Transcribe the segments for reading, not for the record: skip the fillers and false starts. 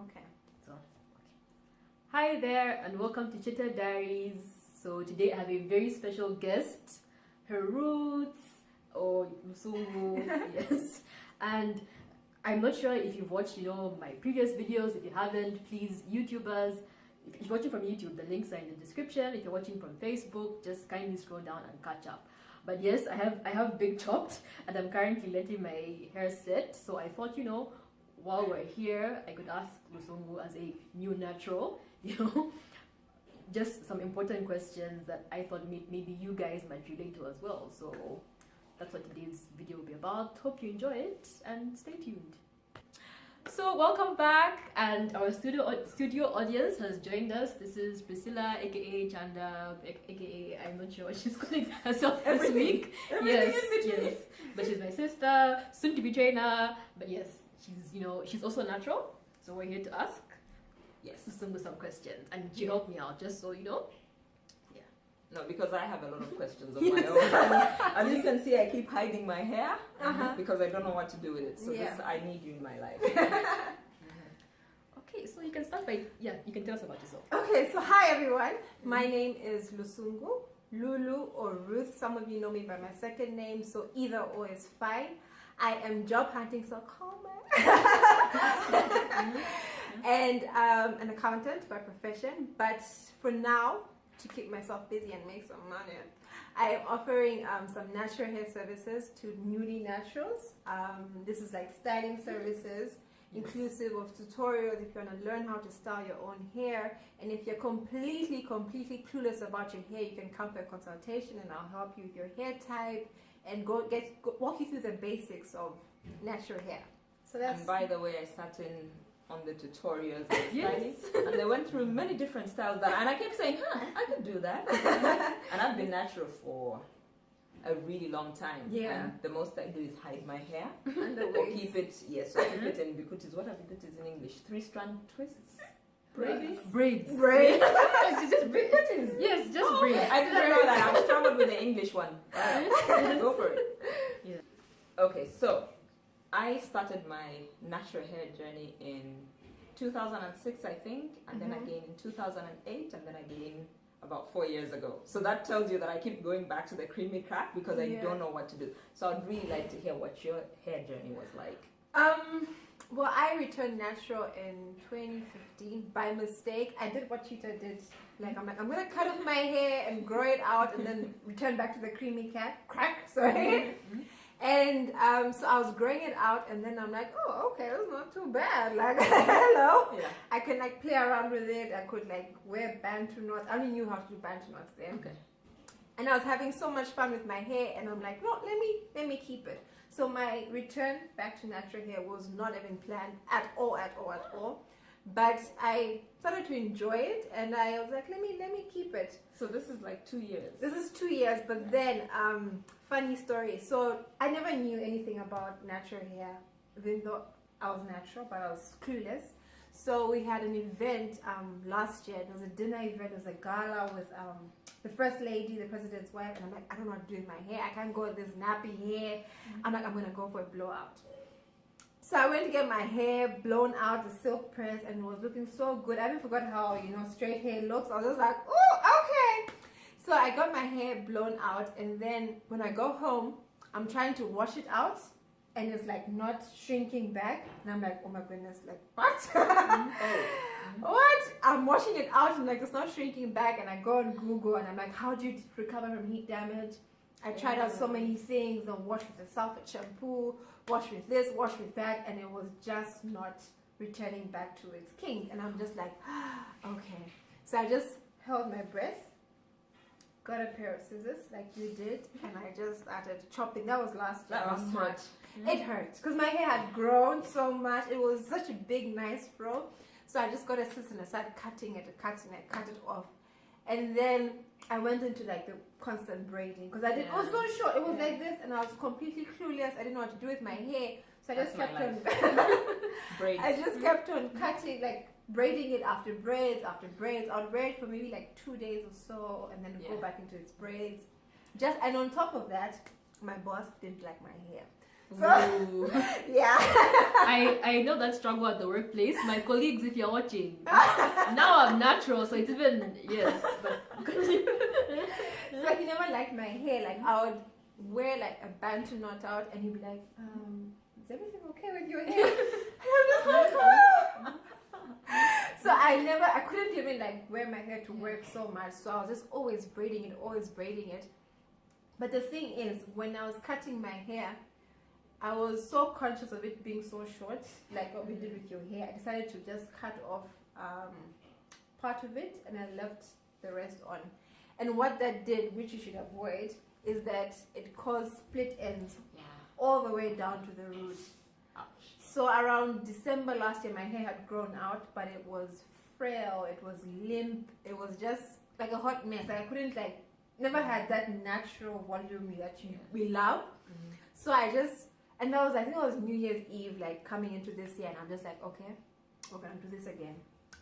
Okay. So, okay. Hi there, and welcome to Chita Diaries. So today I have a very special guest, her Rootz or Lusungu, yes. And I'm not sure if you've watched, my previous videos. If you haven't, please, YouTubers. If you're watching from YouTube, the links are in the description. If you're watching from Facebook, just kindly scroll down and catch up. But yes, I have big chopped, and I'm currently letting my hair set. So I thought, while we're here, I could ask Lusungu as a new natural, just some important questions that I thought maybe you guys might relate to as well. So that's what today's video will be about. Hope you enjoy it and stay tuned. So welcome back, and our studio audience has joined us. This is Priscilla, aka Chanda, aka I'm not sure what she's calling herself this week. Yes, but she's my sister, soon to be trainer. But yes, she's also natural. So we're here to ask Lusungu some questions, and she helped me out just so you know. No, because I have a lot of questions of my own. As you can see, I keep hiding my hair because I don't know what to do with it. So I need you in my life. Okay, so you can start by, you can tell us about yourself. Okay, so hi everyone. My name is Lusungu, Lulu or Ruth. Some of you know me by my second name, so either or is fine. I am job hunting, so call me. And an accountant by profession, but for now, to keep myself busy and make some money, I am offering some natural hair services to newly naturals. This is like styling services, inclusive of tutorials if you want to learn how to style your own hair. And if you're completely clueless about your hair, you can come for a consultation and I'll help you with your hair type and walk you through the basics of natural hair. So that's. And by the way, I sat in on the tutorials and styling, and they went through many different styles and I kept saying, I could do that. And I've been natural for a really long time. Yeah. And the most I do is hide my hair or keep it, or keep it in bikutis. What are bikutis in English? 3-strand twists? Braids. It's just braids. Yes, just braids. I didn't know that. I struggled with the English one. Go for it. Yeah. Okay, so I started my natural hair journey in 2006, I think, and then again in 2008, and then again about 4 years ago. So that tells you that I keep going back to the creamy crack because I don't know what to do. So I'd really like to hear what your hair journey was like. Well, I returned natural in 2015 by mistake. I did what Chita did. I'm gonna cut off my hair and grow it out and then return back to the creamy crack. Sorry. And so I was growing it out, and then I'm like, oh, okay, that's not too bad. Like, hello. Yeah. I can play around with it. I could wear bantu knots. I only knew how to do bantu knots then. Okay. And I was having so much fun with my hair, and I'm like, no, let me keep it. So my return back to natural hair was not even planned at all. But I started to enjoy it, and I was like, let me keep it. So this is 2 years. This is 2 years, but then funny story. So I never knew anything about natural hair, even though I was natural, but I was clueless. So we had an event last year. It was a dinner event. It was a gala with the first lady, the president's wife, and I'm like, I don't know what to do with my hair. I can't go with this nappy hair. I'm like, I'm gonna go for a blowout. So I went to get my hair blown out, the silk press, and it was looking so good. I even forgot how straight hair looks. I was just like, oh, okay. So I got my hair blown out, and then when I go home, I'm trying to wash it out, and it's not shrinking back, and I'm like, oh my goodness, what? What? I'm washing it out, and it's not shrinking back, and I go on Google, and I'm like, how do you recover from heat damage? I tried out so many things, and wash with the sulfate shampoo, wash with this, wash with that, and it was just not returning back to its kink. And I'm just like, okay. So I just held my breath, got a pair of scissors like you did, and I just started chopping. That was last year. That was March. It hurt because my hair had grown so much. It was such a big, nice fro. So I just got a scissors and I started cutting it, cut it off. And then I went into the constant braiding because it was so short. It was like this, and I was completely clueless. I didn't know what to do with my hair, so I just kept on. I just kept on cutting, braiding it after braids after braids. I'll braid for maybe 2 days or so, and then go back into its braids. And on top of that, my boss didn't like my hair, So Ooh. yeah. I know that struggle at the workplace. My colleagues, if you're watching, now I'm natural, so it's even yes. But So he never liked my hair. Like I would wear like a bantu knot out, and he'd be like, "Is everything okay with your hair?" And I'm just like, "Oh." So I couldn't even like wear my hair to work so much. So I was just always braiding it. But the thing is, when I was cutting my hair, I was so conscious of it being so short, like what we did with your hair. I decided to just cut off part of it, and I left the rest on. And what that did, which you should avoid, is that it caused split ends all the way down to the root. So around December last year, my hair had grown out, but it was frail, it was limp, it was just like a hot mess. Like I couldn't never had that natural volume that we love. Mm-hmm. So I think it was New Year's Eve, like coming into this year, and I'm just like, okay, we're gonna do this again.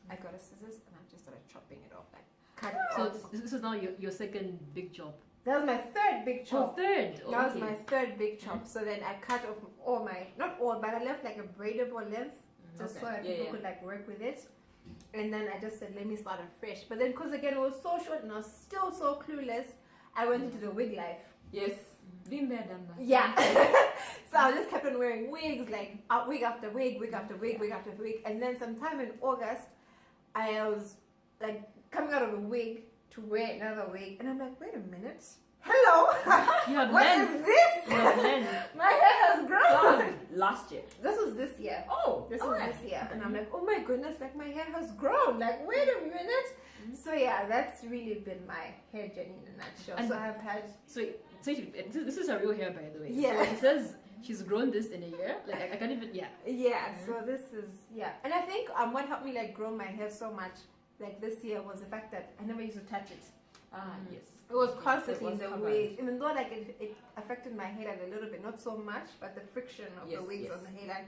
I got a scissors and I just started chopping it off, like cut it so off. this is now your second big chop. That was my third big chop. Third. That was my third big chop. So then I cut off all my, not all, but I left like a braidable length just so that people could like work with it. And then I just said, let me start afresh. But then, because again, it was so short and I was still so clueless, I went into the wig life. Yes, been there, done that. Yeah. So I just kept on wearing wigs, like wig after wig, wig after wig, wig after wig. And then sometime in August, I was like coming out of a wig to wear another wig, and I'm like, wait a minute, hello, You have what length. is this? You have length. My hair has grown. That was last year. This was this year. Oh, This was this year, and I'm like, oh my goodness, like my hair has grown. Like, wait a minute. So yeah, that's really been my hair journey in a nutshell. And so I've had. So this is her real hair, by the way. Yeah. So it says she's grown this in a year. Like I can't even. Yeah. Yeah. So this is and I think what helped me like grow my hair so much like this year was the fact that I never used to touch it. Yes. It was constantly It was in the covered. wig, even though like it affected my hairline a little bit, not so much, but the friction of the wigs on the hairline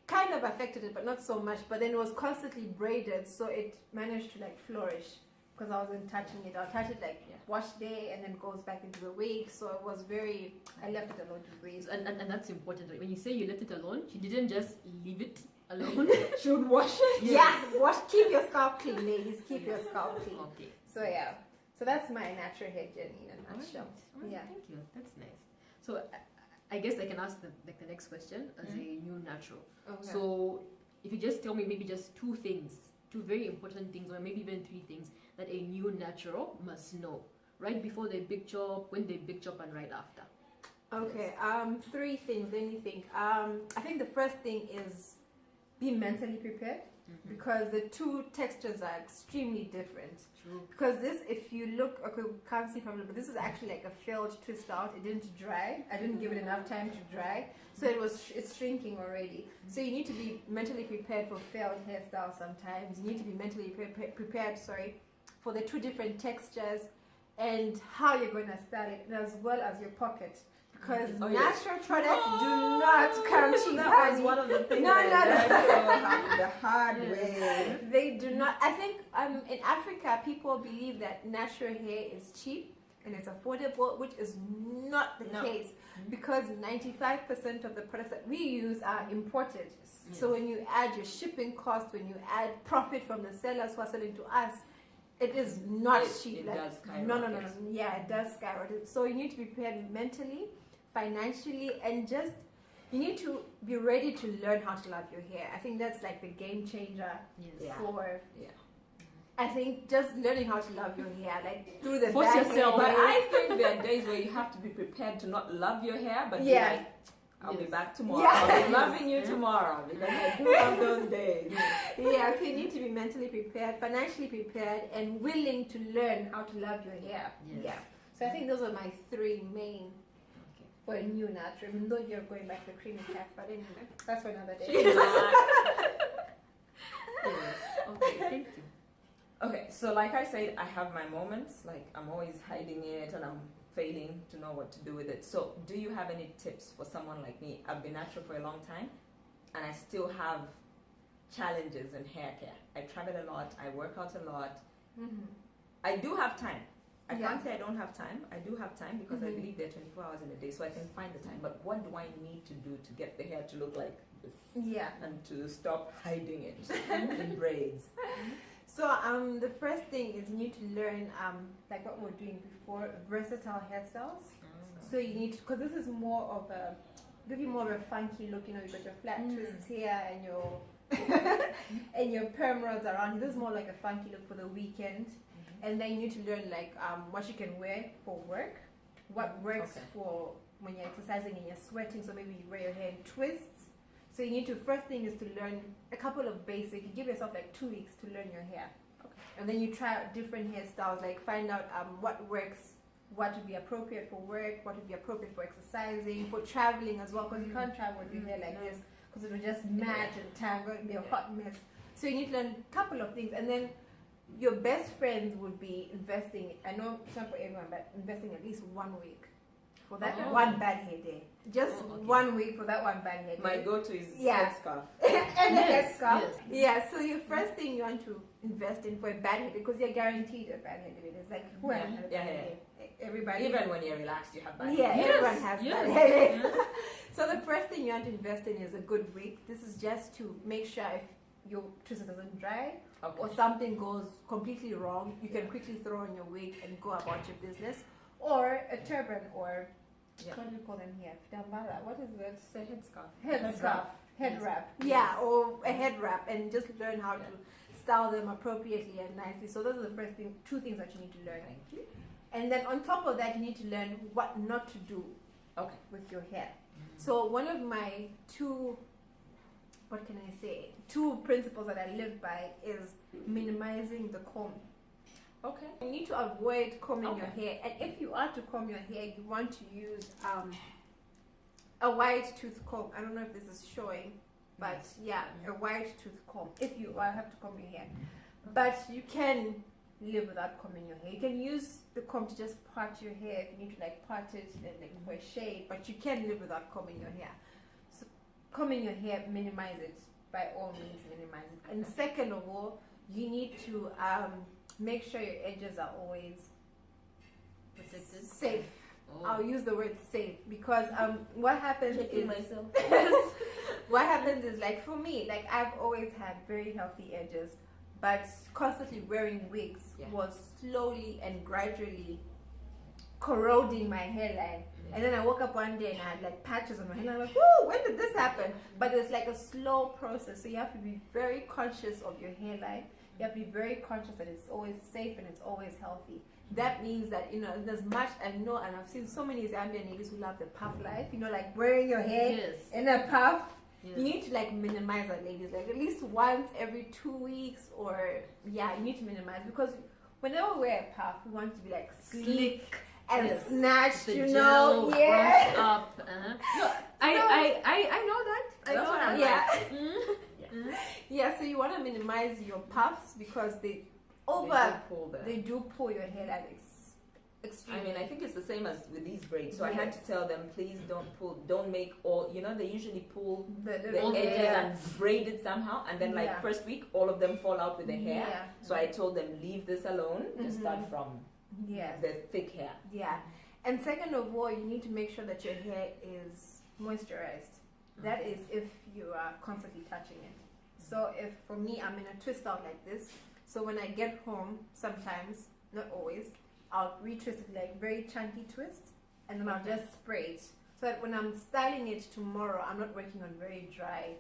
kind of affected it, but not so much. But then it was constantly braided, so it managed to like flourish because I wasn't touching it. I'll touch it like wash day and then goes back into the wig. So it was I left it alone to breathe. And that's important. Right? When you say you left it alone, she didn't just leave it alone. She would wash it. Yeah, keep your scalp clean, ladies. Keep your scalp clean. Okay. So yeah. So that's my natural hair journey in a nutshell. Alright, Yeah. Thank you. That's nice. So I guess I can ask the next question as a new natural. Okay. So if you just tell me maybe just two very important things, or maybe even three things that a new natural must know right before they big chop, when they big chop, and right after. Okay. Three things. Let me think. I think the first thing is be mentally prepared. Because the two textures are extremely different. True. Because this, if you look, okay, we can't see from it, but this is actually like a failed twist out. It didn't dry. I didn't give it enough time to dry, so it's shrinking already. So you need to be mentally prepared for failed hairstyles. Sometimes you need to be mentally prepared. For the two different textures and how you're going to style it, and as well as your pocket. Because natural products do not come cheap. That was one of the things No. the hard way. They do not. I think in Africa, people believe that natural hair is cheap and it's affordable, which is not the case. Because 95% of the products that we use are imported. Yes. So when you add your shipping cost, when you add profit from the sellers who are selling to us, it is not cheap. It does skyrocket. No. Yeah, it does skyrocket. So you need to be prepared mentally, financially, and just you need to be ready to learn how to love your hair. I think that's like the game changer for. Yeah. I think just learning how to love your hair, like through the Force yourself. But I think there are days where you have to be prepared to not love your hair, but be like, I'll be back tomorrow. I'll be loving you tomorrow, because I do love those days. Yeah, so you need to be mentally prepared, financially prepared, and willing to learn how to love your hair. Yes. Yeah. So I think those are my three main for a new natural, even though you're going back to creamy cat, but anyway, that's for another day. Yes. Okay, thank you. Okay, so like I said, I have my moments, like I'm always hiding it and I'm failing to know what to do with it. So do you have any tips for someone like me? I've been natural for a long time and I still have challenges in hair care. I travel a lot, I work out a lot. I do have time, I Yeah. can't say I don't have time. I do have time because I Mhm. believe there are 24 hours in a day, so I can find the time. But what do I need to do to get the hair to look like this Yeah. and to stop hiding it in braids? So the first thing is you need to learn like what we were doing before, versatile hairstyles. So you need, because this is more of a, give you more of a funky look. You know, you got your flat twists here and your and your perm rods around. This is more like a funky look for the weekend. And then you need to learn like what you can wear for work, what works for when you're exercising and you're sweating. So maybe you wear your hair in twists. So you need to, first thing is to learn a couple of basic. You give yourself like 2 weeks to learn your hair, and then you try out different hairstyles. Like find out what works, what would be appropriate for work, what would be appropriate for exercising, for traveling as well. Because you can't travel with your hair like this because it will just match and tangle and be a hot mess. So you need to learn a couple of things, and then your best friends would be investing. I know it's not for everyone, but investing at least 1 week for that one bad hair day. Just 1 week for that one bad hair day. My go-to is Yeah. headscarf. And the headscarf. Yes. Yeah, so your first thing you want to invest in for a bad hair day, because you're guaranteed a bad hair day. It's like, who hasn't had a bad hair day? Everybody. Even when you're relaxed, you have bad Yeah, hair. everyone has bad hair days. So the first thing you want to invest in is a good wig. This is just to make sure if your twister doesn't dry or something goes completely wrong, you can quickly throw on your wig and go about your business. Or a turban, or what do you call them here? Dambala. What is it? It's a headscarf. Headscarf. Head Yes. wrap. Yes. Yeah, or a head wrap, and just learn how to style them appropriately and nicely. So those are the first thing, 2 things that you need to learn. Thank you. And then on top of that, you need to learn what not to do with your hair. So one of my 2 principles that I live by is minimizing the comb. Okay. You need to avoid combing your hair, and if you are to comb your hair, you want to use a wide tooth comb. I don't know if this is showing, but yeah, a wide tooth comb if you have to comb your hair. But you can live without combing your hair. You can use the comb to just part your hair if you need to like part it and like for a shade, but you can live without combing your hair. So combing your hair, minimize it. By all means, minimize it. And second of all, you need to make sure your edges are always Protected. safe. Oh. I'll use the word safe because what happens Checking is myself. what happens is, like for me, like I've always had very healthy edges, but constantly wearing wigs was slowly and gradually corroding my hairline. And then I woke up one day and I had like patches on my hair. And I'm like, whoa, when did this happen? But it's like a slow process. So you have to be very conscious of your hairline. You have to be very conscious that it's always safe and it's always healthy. That means that, you know, as much I know, and I've seen so many Zambian ladies who love the puff life, you know, like wearing your hair in a puff. You need to like minimize that, ladies, like at least once every 2 weeks, or you need to minimize, because whenever we wear a puff, we want to be like sleek and snatched, the you gel know, brushed up. No, I know that. I know that. Yeah, so you want to minimize your puffs because they do pull your hair like extremely. I mean, I think it's the same as with these braids. So I had to tell them, please don't make all, you know, they usually pull the edges and braid it somehow, and then like first week, all of them fall out with the hair. So I told them, leave this alone, just start from the thick hair. Yeah. And second of all, you need to make sure that your hair is moisturized. That is if you are constantly touching it. So if, for me, I'm in a twist out like this, so when I get home, sometimes, not always, I'll retwist it like very chunky twists, and then I'll just spray it. So that when I'm styling it tomorrow, I'm not working on very dry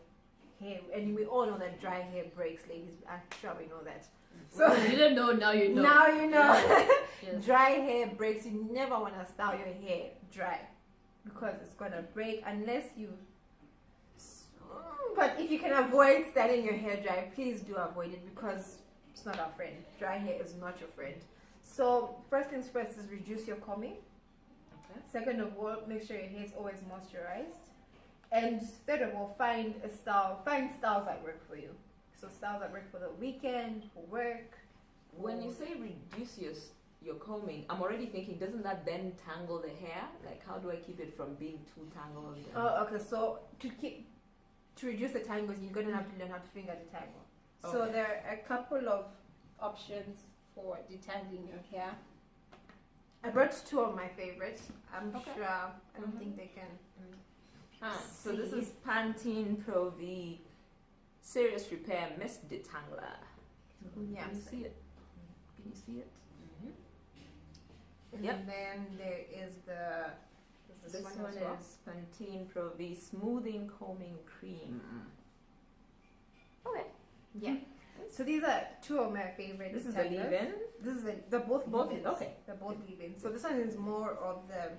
hair. And we all know that dry hair breaks, ladies. I'm sure we know that. So you didn't know, now you know. Now you know. Yes. Dry hair breaks. You never want to style your hair dry, because it's going to break unless you... But if you can avoid styling your hair dry, please do avoid it, because it's not our friend. Dry hair is not your friend. So first things first is reduce your combing. Second of all, make sure your hair is always moisturized. And third of all, find styles that work for you. So styles that work for the weekend, for work. When you say reduce your combing, I'm already thinking, doesn't that then tangle the hair? Like, how do I keep it from being too tangled? Oh, okay. So to reduce the tangles, you're going to have to learn how to finger detangle. So there are a couple of options for detangling your hair. I brought two of my favorites. I'm Okay. sure. I don't think they can. So this is Pantene Pro V Serious Repair Mist Detangler. Yeah. Can you see it? Can you see it? And Yep. then there is This one one as well. is Pantene Pro V Smoothing Combing Cream. Okay. Yeah. So these are two of my favorite. This is a detanglers. leave-in. They're both Both leave-ins. okay. They're both leave-in. So this one is more of the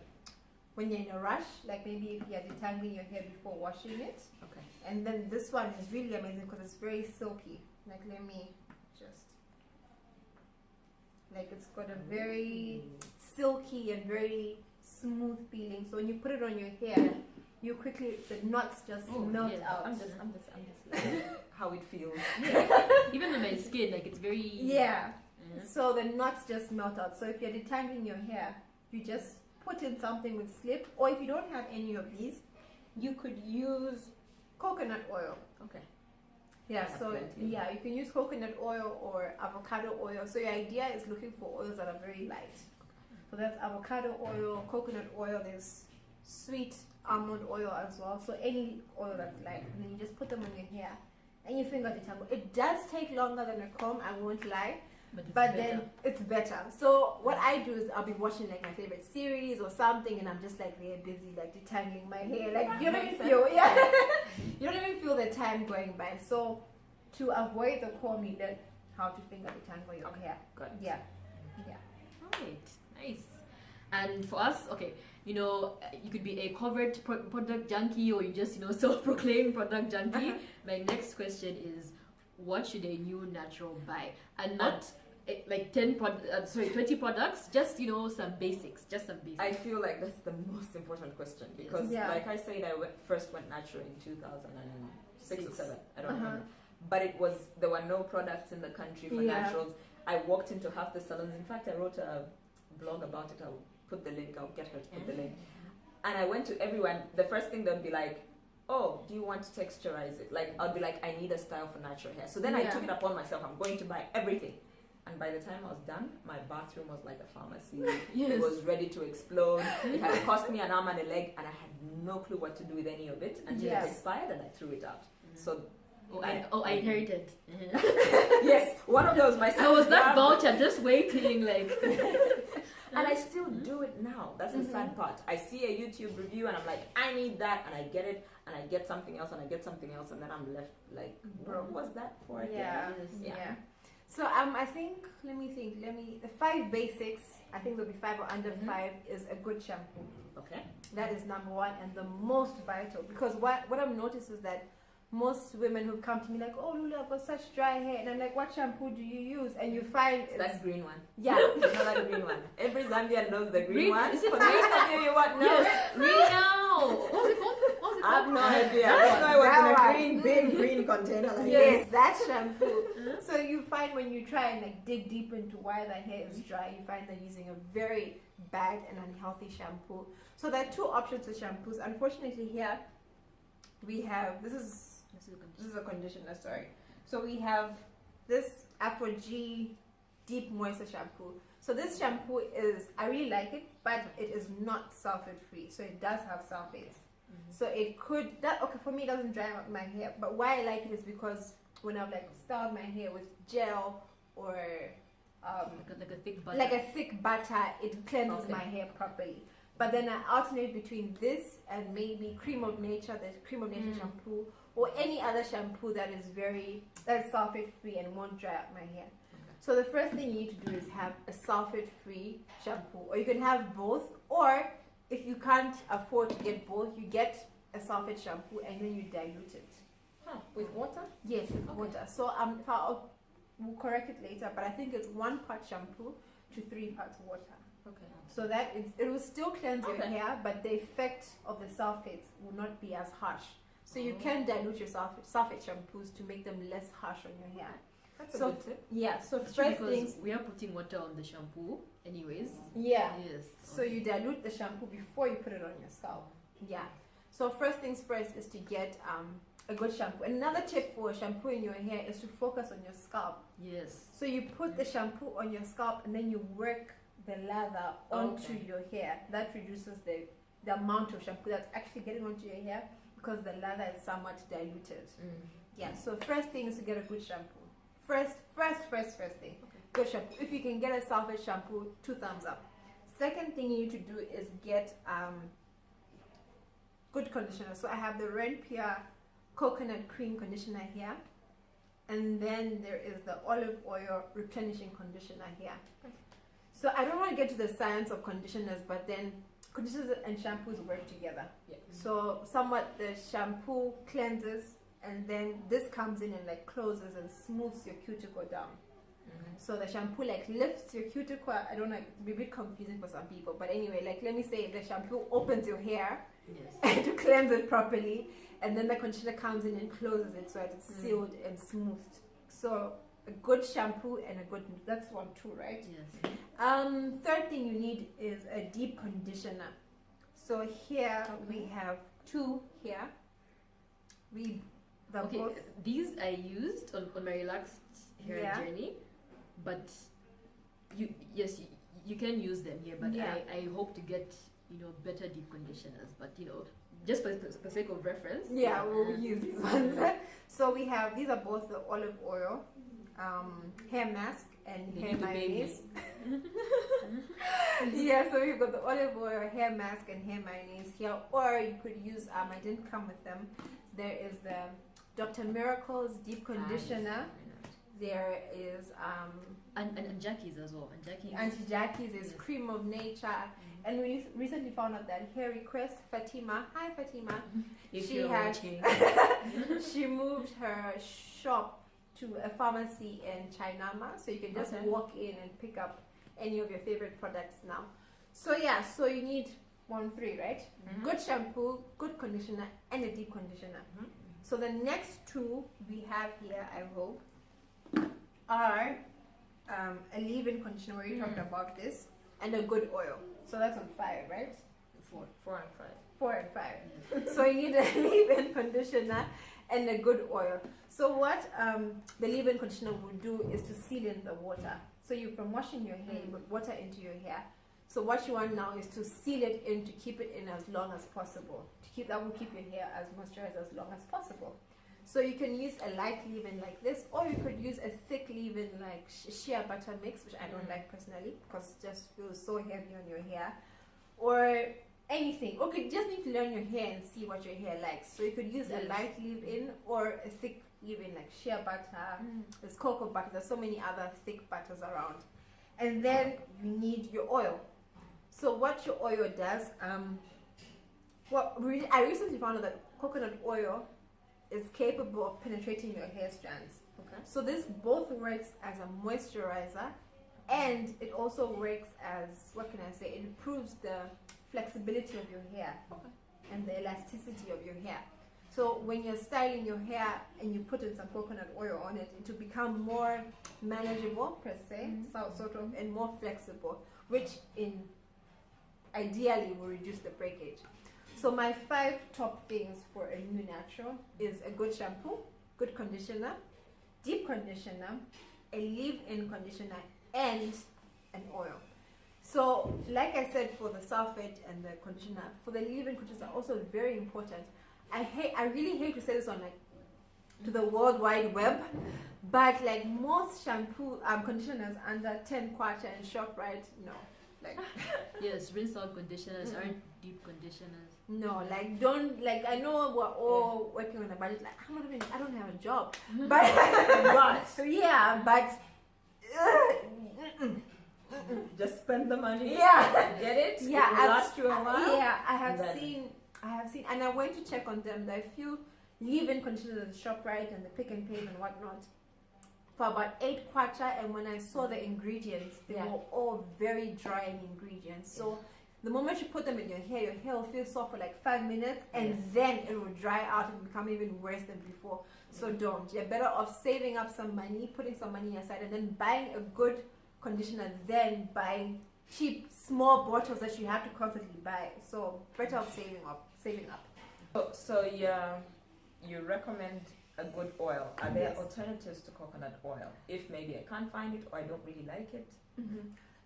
when you're in a rush, like maybe if you're detangling your hair before washing it. Okay. And then this one is really amazing because it's very silky. Like let me just like it's got a very silky and very smooth feeling. So when you put it on your hair, you quickly the knots just melt out. I'm just like, How it feels. even on my skin, like it's very. Yeah. Mhm. So the knots just melt out. So if you're detangling your hair, you just put in something with slip, or if you don't have any of these, you could use coconut oil. Okay. Yeah, I have so plenty. yeah, you can use coconut oil or avocado oil. So your idea is looking for oils that are very light. So that's avocado oil, coconut oil, there's sweet almond oil as well. So any oil that's light, and then you just put them on your hair and you finger detangle. It does take longer than a comb, I won't lie. It's But better. then it's better. So what I do is I'll be watching like my favorite series or something, and I'm just like really busy like detangling my hair. Like you don't even feel, you don't even feel the time going by. So to avoid the comb, you learn how to finger detangle your hair. Got it. Yeah. Right, nice. And for us, okay, you know, you could be a covered product junkie, or you just, you know, self-proclaimed product junkie. My next question is, what should a new natural buy? And not like 20 products, just, you know, some basics, just some basics. I feel like that's the most important question because, Yeah. like I said, first went natural in 2006 or 7. I don't Uh-huh. remember. But there were no products in the country for Yeah. naturals. I walked into half the salons. In fact, I wrote a blog about it. I'll put the link. I'll get her to put the link. And I went to everyone. The first thing they'll be like, "Oh, do you want to texturize it?" Like I'll be like, "I need a style for natural hair." So then I Yeah. took it upon myself. I'm going to buy everything. And by the time I was done, my bathroom was like a pharmacy. Yes. It was ready to explode. It had cost me an arm and a leg, and I had no clue what to do with any of it until Yes. it expired, and I threw it out. So I inherited. yes, one of those. My I was that sister- voucher just waiting, like. And I still do it now. That's the sad part. I see a YouTube review and I'm like, I need that, and I get it, and I get something else, and I get something else, and then I'm left like, what was that for again? Yeah. Yes. Yeah. So I think let me the 5 basics, I think there'll be 5 or under 5 is a good shampoo. Okay. That is number 1 and the most vital, because what I've noticed is that most women who've come to me like, "Oh Lulu, I've got such dry hair," and I'm like, "What shampoo do you use?" And you find it's, That green one. yeah, You know that green one. Every Zambian knows the green Green- one. is it For the rest of you what? No. Yes, read now. What's it called? I have no idea. That That's why it was in one. a green, big green container like yes, this. that shampoo. So you find when you try and like dig deep into why the hair is dry, you find they're using a very bad and unhealthy shampoo. So there are 2 options for shampoos. Unfortunately, here we have this is a conditioner. Sorry. So we have this Afro G Deep Moisture Shampoo. So this shampoo I really like it, but it is not sulfate free. So it does have sulfates. So it could for me it doesn't dry out my hair, but why I like it is because when I've like styled my hair with gel or Like a thick butter. like a thick butter, it cleanses Okay. my hair properly. But then I alternate between this and maybe Cream of Nature, the Cream of Nature shampoo, or any other shampoo that is sulfate free and won't dry out my hair. So the first thing you need to do is have a sulfate free shampoo, or you can have both, or if you can't afford to get both, you get a sulfate shampoo and then you dilute it. With water? Yes, with water. So we'll correct it later, but I think it's 1 part shampoo to 3 parts water. Okay. So that it will still cleanse your Okay. hair, but the effect of the sulfates will not be as harsh. So you can dilute your sulfate shampoos to make them less harsh on your hair. That's a So- good tip. Yeah. So It's true first because things. we are putting water on the shampoo, anyways. Yeah. Yes. So you dilute the shampoo before you put it on your scalp. Yeah. So first things first is to get a good shampoo. Another tip for shampooing your hair is to focus on your scalp. Yes. So you put the shampoo on your scalp and then you work the lather onto Okay. your hair. That reduces the amount of shampoo that's actually getting onto your hair because the lather is somewhat diluted. Yeah, so first thing is to get a good shampoo. First thing, good shampoo. If you can get a salvage shampoo, 2 thumbs up. Second thing you need to do is get good conditioner. So I have the Ren Pure Coconut Cream Conditioner here. And then there is the olive oil replenishing conditioner here. So I don't want to get to the science of conditioners, but then conditioners and shampoos work together. Yeah. So somewhat the shampoo cleanses, and then this comes in and like closes and smooths your cuticle down. So the shampoo like lifts your cuticle. I don't know, it'd be a bit confusing for some people, but anyway, like let me say the shampoo opens your hair to cleanse it properly, and then the conditioner comes in and closes it so it's sealed and smoothed. So a good shampoo and a good, that's 1, 2, right? Yes. Third thing you need is a deep conditioner. So here we have 2 here. Both. These I used on my relaxed hair journey, but you can use them here, but I hope to get better deep conditioners, but just for the sake of reference, we'll use these ones. So we have, these are both the olive oil hair mask and hair mayonnaise. So we've got the olive oil hair mask and hair mayonnaise here, or you could use I didn't come with them. There is the Dr. Miracle's deep conditioner. There is and Jackie's as well. And Jackie's is cream of nature. And we recently found out that hair request Fatima. Hi Fatima. If you're watching. She moved her shop to a pharmacy in Chinama, so you can just walk in and pick up any of your favorite products now. So so you need 1, 3, right? Good shampoo, good conditioner, and a deep conditioner. So the next 2 we have here, I hope, are a leave-in conditioner, where you talked about this, and a good oil. So that's on 5, right? 4 and 5. 4 and 5. So you need a leave-in conditioner and a good oil. So what the leave-in conditioner will do is to seal in the water. So from washing your hair, you put water into your hair. So what you want now is to seal it in, to keep it in as long as possible. That will keep your hair as moisturized as long as possible. So you can use a light leave-in like this, or you could use a thick leave-in like shea butter mix, which I don't like personally because it just feels so heavy on your hair, or anything. Or you just need to learn your hair and see what your hair likes. So you could use a light leave-in or a thick leave-in like shea butter. There's cocoa butter. There's so many other thick butters around. And then you need your oil. So what your oil does, I recently found out that coconut oil is capable of penetrating your hair strands. So this both works as a moisturizer, and it also works as, it improves the flexibility of your hair and the elasticity of your hair. So when you're styling your hair and you put in some coconut oil on it, it will become more manageable per se, sort of, and more flexible, which ideally will reduce the breakage. So my 5 top things for a new natural is a good shampoo, good conditioner, deep conditioner, a leave-in conditioner, and an oil. So like I said, for the sulfate and the conditioner, for the leave-in conditioner are also very important. I really hate to say this on to the World Wide Web, but like most shampoo conditioners under 10 kwacha and ShopRite, no. Yes, rinse out conditioners aren't deep conditioners. No, don't, I know we're all working on a budget, I don't have a job, but just spend the money. Get it. Yeah, it will last you a while. I have seen, and I went to check on them. There are a few leave-in conditioners at ShopRite and the Pick and Pay and whatnot for about 8 kwacha, and when I saw the ingredients, they were all very drying ingredients. So the moment you put them in your hair will feel soft for 5 minutes, and then it will dry out and become even worse than before. So don't. You're better off saving up some money, putting some money aside, and then buying a good conditioner than buying cheap small bottles that you have to constantly buy. So better off saving up. So you recommend a good oil. Are there alternatives to coconut oil if maybe I can't find it or I don't really like it?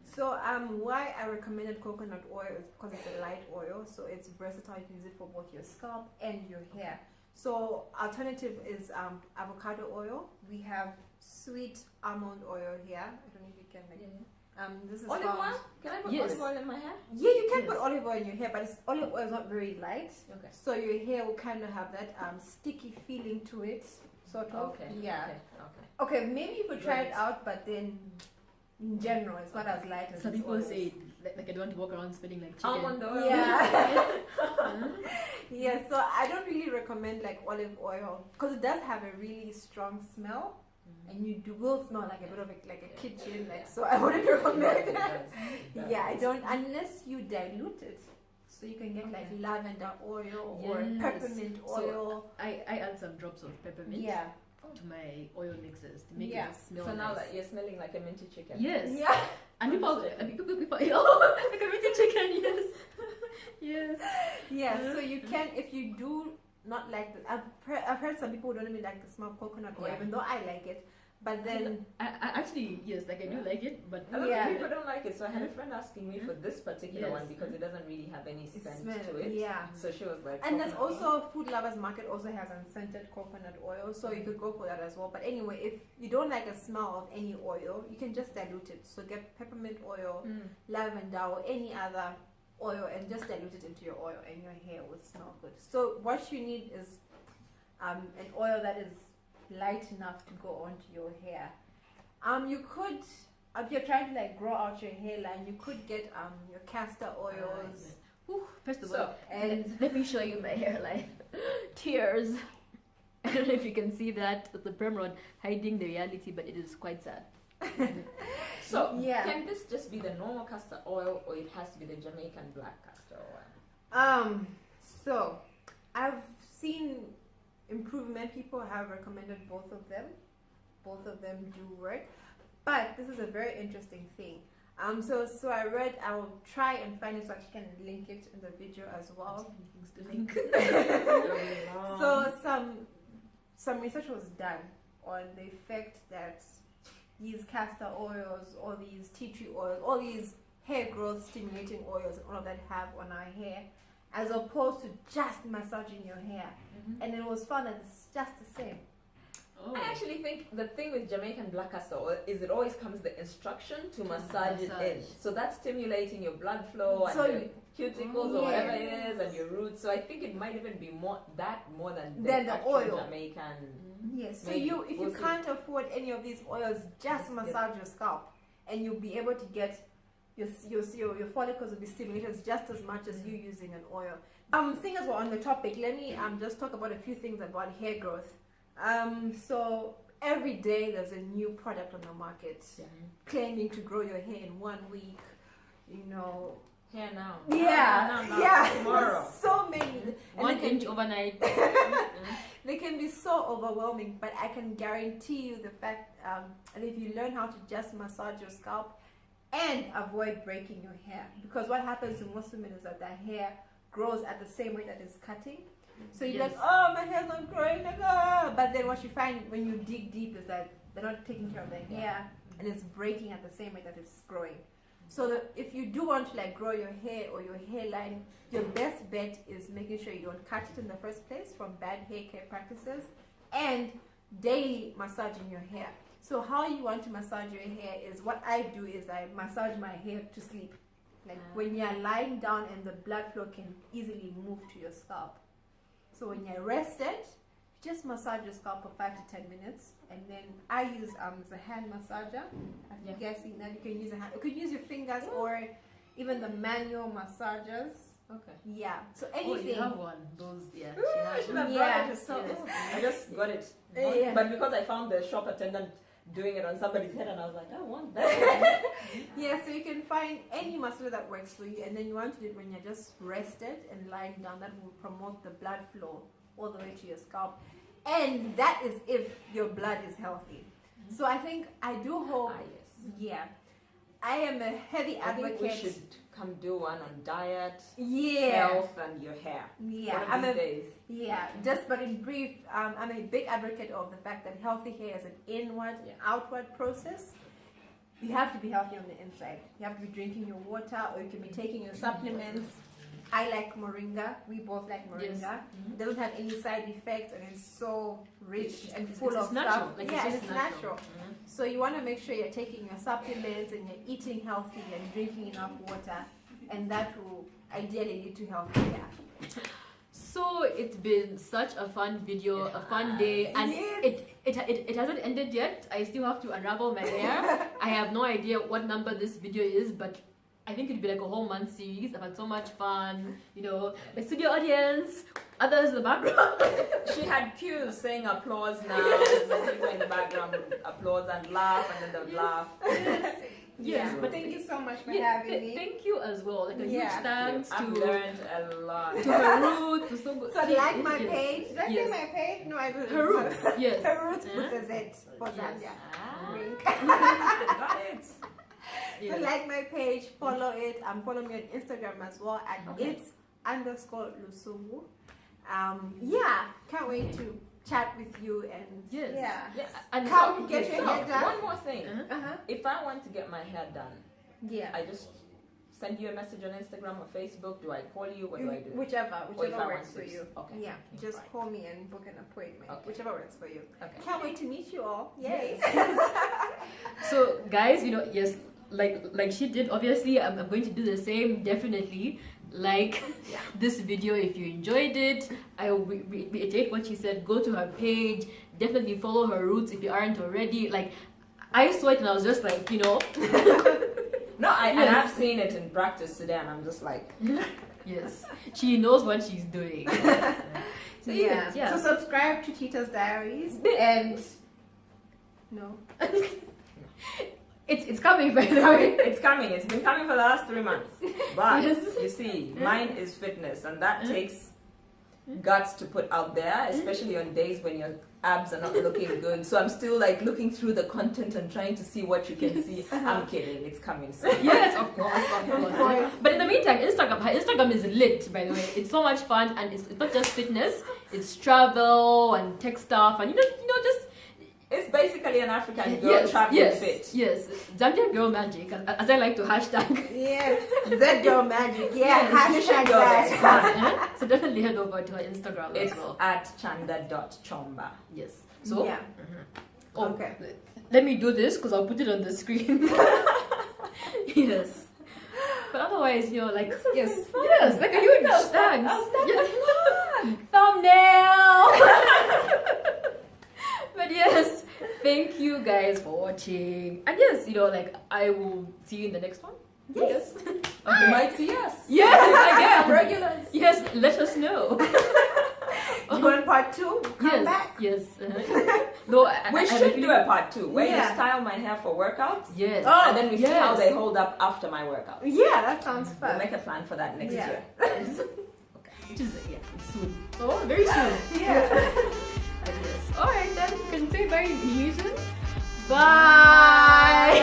So why I recommended coconut oil is because it's a light oil, so it's versatile. You can use it for both your scalp and your hair. So alternative is avocado oil. We have sweet almond oil here. I don't know if you can this is Olive found- oil? Can I put Yes. olive oil in my hair? Yeah, you can Yes. put olive oil in your hair, but olive oil is not very light. Okay. So your hair will kind of have that sticky feeling to it, sort of. Okay. Yeah. Okay. Okay, maybe you could try it Right. out, but then in general, it's not as light as Some its people oils. say like I don't want to walk around smelling like chicken. Almond oil. Yeah. Huh? Yeah, so I don't really recommend like olive oil because it does have a really strong smell, and you will smell like a bit of like a kitchen. Like, so I wouldn't recommend that. Yeah, I don't unless you dilute it. So you can get like lavender oil or Yes. peppermint So oil. I add some drops of peppermint Yeah. to my oil mixes to make Yeah. it smell So now nice. that you're smelling like a minty chicken. Yes. Yeah. And people, Understood. people, oh, like a minty chicken, yes. Yes. Yeah, so you can, if you do not like the, I've heard some people who don't even like the smell of coconut oil, Yeah. even though I like it. But then, I actually, yes, like I do like it, but A lot Yeah. of people don't like it, so I had a friend asking me for this particular Yes. one because it doesn't really have any it scent smells, to it. yeah. So she was like, And there's coconut oil. also Food Lovers Market also has unscented coconut oil, so you could go for that as well. But anyway, if you don't like the smell of any oil, you can just dilute it. So get peppermint oil, lavender, or any other oil, and just dilute it into your oil, and your hair will smell good. So what you need is an oil that is light enough to go onto your hair. You could, if you're trying to like grow out your hairline, you could get your castor oils. Whew, first of So, all, and let me show you my hairline. Tears. I don't know if you can see that with the perm rod hiding the reality, but it is quite sad. So, Yeah. can this just be the normal castor oil or it has to be the Jamaican black castor oil? So I've seen improvement. People have recommended both of them. Both of them do work, but this is a very interesting thing. So I read. I will try and find it so I can link it in the video as well. Things to link. So some research was done on the effect that these castor oils, all these tea tree oils, all these hair growth stimulating oils, and all of that have on our hair, as opposed to just massaging your hair. And it was found that it's just the same. Oh. I actually think the thing with Jamaican black castor oil is it always comes the instruction to massage it in. massage. So that's stimulating your blood flow and So your cuticles or whatever it Yes. is and your roots. So I think it might even be more than Than the actual oil. Jamaican. Yes. So Maybe. if We'll you see. can't afford any of these oils, just massage your scalp, and you'll be able to get your follicles will be stimulated just as much as you using an oil. Seeing as we're on the topic, let me just talk about a few things about hair growth. So every day there's a new product on the market claiming to grow your hair in 1 week. You know. Hair now. Yeah. Now, Yeah. tomorrow. There's so many. And 1 they can inch overnight. They can be so overwhelming, but I can guarantee you the fact that if you learn how to just massage your scalp and avoid breaking your hair, because what happens to most women is that their hair grows at the same rate that it's cutting. So you're like, Yes. oh, my hair's not growing, but then what you find when you dig deep is that they're not taking care of their hair, and it's breaking at the same rate that it's growing. So if you do want to like grow your hair or your hairline, your best bet is making sure you don't cut it in the first place from bad hair care practices, and daily massaging your hair. So how you want to massage your hair is, what I do is I massage my hair to sleep. Like when you're lying down and the blood flow can easily move to your scalp. So when you're rested, just massage your scalp for 5 to 10 minutes, and then I use the hand massager. I'm guessing that you can use a hand. You could use your fingers or even the manual massagers. Okay. Yeah. So Oh, you anything. have one. Those, yeah. Ooh, I should have Yeah. brought it. So, Yes. I just got it. Yeah. But because I found the shop attendant doing it on somebody's head, and I was like, I want that. Yeah, so you can find any massager that works for you, and then you want to do it when you're just rested and lying down. That will promote the blood flow all the way to your scalp, and that is if your blood is healthy. So I think I do hope. Yes. Yeah, I am a heavy I think we advocate. should come do one on diet, Yeah, health, and your hair. yeah. One of I'm these a days. Yeah, just but in brief, I'm a big advocate of the fact that healthy hair is an inward, outward process. you have to be healthy on the inside. You have to be drinking your water, or you can be taking your supplements. I like moringa. We both like moringa. Yes. It doesn't have any side effects, and it's so rich and full it's of natural. stuff. Like, Yeah, it's it's just natural. Mhm. So you want to make sure you're taking your supplements and you're eating healthy and drinking enough water, and that will ideally lead to healthy hair. So it's been such a fun video, a fun day, and Yes. it hasn't ended yet. I still have to unravel my hair. I have no idea what number this video is, but I think it'd be like a whole month series. I've had so much fun, you know, the studio audience, others in the background. She had cues saying applause now, and then people in the background would applause and laugh, and then they would laugh. Yeah, but but thank you so much for Yeah, having me. thank you as well. Like a huge Yeah. thanks I've to learned a lot. Rootz, to so good. So like my page. Did I say Yes. my page? No, I didn't. Rootz, yes. Rootz with a Z for Zambia. Ah, Wink. got it. So like my page, follow it. Follow me on Instagram as well at its_Lusungu. Yeah, can't wait to chat with you and Yes. yeah. Yes. And Come get So, your hair done. one more thing. Uh-huh. If I want to get my hair done, Yeah. I just send you a message on Instagram or Facebook. Do I call you? What do I do? Whichever Or if I works want for to- you. okay. Yeah, just Right. call me and book an appointment. Okay. Whichever works for you. Okay. Can't wait to meet you all. Yay. So guys, you know, yes, like she did, obviously I'm going to do the same. Definitely like this video if you enjoyed it. I will reiterate what she said. Go to her page, definitely follow her Rootz if you aren't already. Like, I saw it and I was just like, you know. No, and Yes. I've seen it in practice today, and I'm just like, Yes, she knows what she's doing. So Yeah. yeah. So subscribe to Chita's Diaries and no. It's coming, by the way. it's coming. It's been coming for the last 3 months. But Yes. you see, mine is fitness, and that takes guts to put out there, especially on days when your abs are not looking good. So I'm still like looking through the content and trying to see what you can see. I'm kidding. It's coming soon. Yes, of course. But in the meantime, her Instagram is lit, by the way. It's so much fun, and it's not just fitness. It's travel and tech stuff, and you know, just It's basically an African girl traveling fit. Yes, Zambia girl magic, as I like to hashtag. Yes. That girl magic. Yeah. Yes. Hashtag Go that. there. So definitely head over to her Instagram It's as well. at chanda.chomba. Yes. So Yeah. oh, Okay. let me do this because I'll put it on the screen. Yes. But otherwise, you know, like yes, like a huge thanks. Thumbnail. But yes, thank you guys for watching. And yes, you know, like I will see you in the next one. Yes. You might see us. Yes, again. Regulars. Yes, let us know. Do you want part 2? Come Yes, back. yes. No, We I should do a part 2 where you Yeah. style my hair for workouts. Yes. And then we see how Yes. they hold up after my workout. Yeah, that sounds We'll fun. make a plan for that next Yeah. year. Which is soon. Oh, very soon. Yeah. But yes. Alright then, you can say bye in Indonesian. Bye.